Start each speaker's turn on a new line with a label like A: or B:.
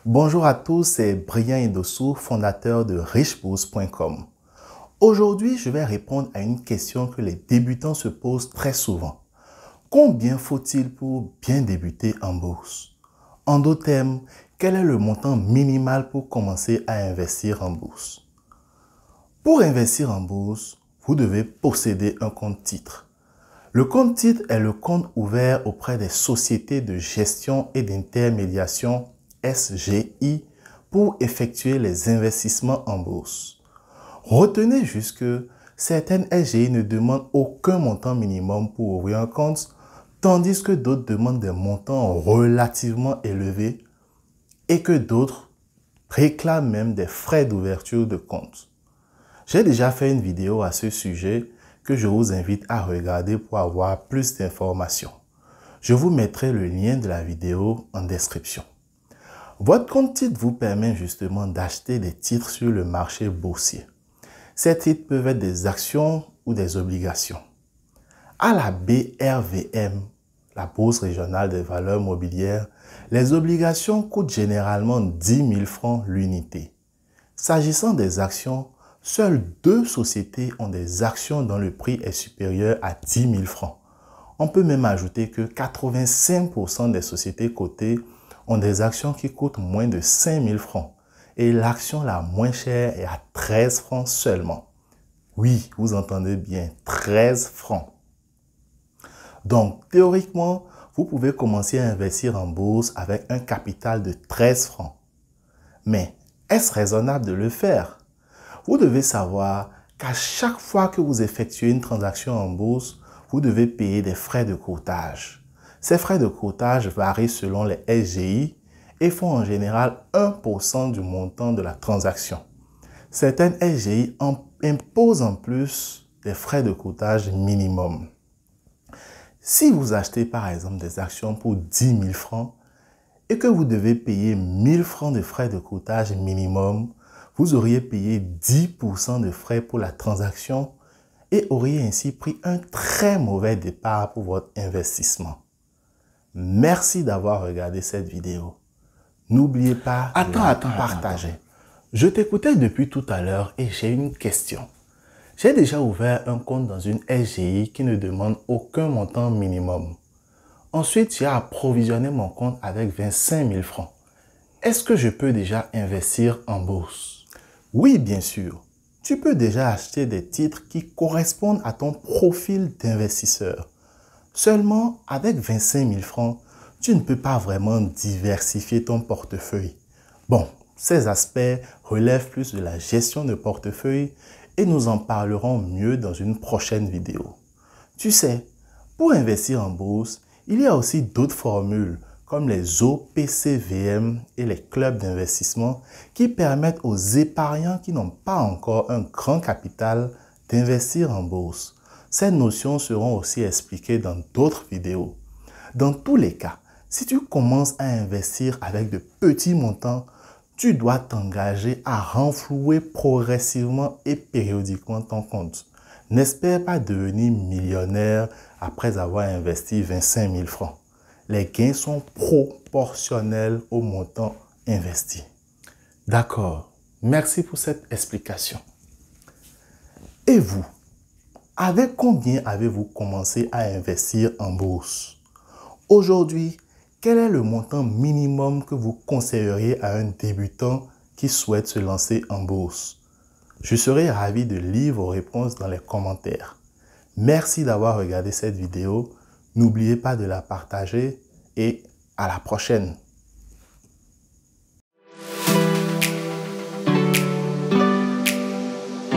A: Bonjour à tous, c'est Brian Indossou, fondateur de richebourse.com. Aujourd'hui, je vais répondre à une question que les débutants se posent très souvent. Combien faut-il pour bien débuter en bourse? En d'autres termes, quel est le montant minimal pour commencer à investir en bourse? Pour investir en bourse, vous devez posséder un compte titre. Le compte titre est le compte ouvert auprès des sociétés de gestion et d'intermédiation SGI pour effectuer les investissements en bourse. Retenez juste que certaines SGI ne demandent aucun montant minimum pour ouvrir un compte, tandis que d'autres demandent des montants relativement élevés et que d'autres réclament même des frais d'ouverture de compte. J'ai déjà fait une vidéo à ce sujet que je vous invite à regarder pour avoir plus d'informations. Je vous mettrai le lien de la vidéo en description. Votre compte titre vous permet justement d'acheter des titres sur le marché boursier. Ces titres peuvent être des actions ou des obligations. À la BRVM, la Bourse régionale des valeurs mobilières, les obligations coûtent généralement 10 000 francs l'unité. S'agissant des actions, seules 2 sociétés ont des actions dont le prix est supérieur à 10 000 francs. On peut même ajouter que 85% des sociétés cotées ont des actions qui coûtent moins de 5 000 francs et l'action la moins chère est à 13 francs seulement. Oui, vous entendez bien, 13 francs. Donc, théoriquement, vous pouvez commencer à investir en bourse avec un capital de 13 francs. Mais est-ce raisonnable de le faire? Vous devez savoir qu'à chaque fois que vous effectuez une transaction en bourse, vous devez payer des frais de courtage. Ces frais de courtage varient selon les SGI et font en général 1% du montant de la transaction. Certaines SGI imposent en plus des frais de courtage minimum. Si vous achetez par exemple des actions pour 10 000 francs et que vous devez payer 1 000 francs de frais de courtage minimum, vous auriez payé 10% de frais pour la transaction et auriez ainsi pris un très mauvais départ pour votre investissement. Merci d'avoir regardé cette vidéo. N'oubliez pas de la partager. Je t'écoutais depuis tout à l'heure et j'ai une question. J'ai déjà ouvert un compte dans une SGI qui ne demande aucun montant minimum. Ensuite, j'ai approvisionné mon compte avec 25 000 francs. Est-ce que je peux déjà investir en bourse? Oui, bien sûr. Tu peux déjà acheter des titres qui correspondent à ton profil d'investisseur. Seulement, avec 25 000 francs, tu ne peux pas vraiment diversifier ton portefeuille. Bon, ces aspects relèvent plus de la gestion de portefeuille et nous en parlerons mieux dans une prochaine vidéo. Tu sais, pour investir en bourse, il y a aussi d'autres formules comme les OPCVM et les clubs d'investissement qui permettent aux épargnants qui n'ont pas encore un grand capital d'investir en bourse. Ces notions seront aussi expliquées dans d'autres vidéos. Dans tous les cas, si tu commences à investir avec de petits montants, tu dois t'engager à renflouer progressivement et périodiquement ton compte. N'espère pas devenir millionnaire après avoir investi 25 000 francs. Les gains sont proportionnels au montant investi. D'accord, merci pour cette explication. Et vous, avec combien avez-vous commencé à investir en bourse? Aujourd'hui, quel est le montant minimum que vous conseilleriez à un débutant qui souhaite se lancer en bourse? Je serai ravi de lire vos réponses dans les commentaires. Merci d'avoir regardé cette vidéo. N'oubliez pas de la partager et à la prochaine.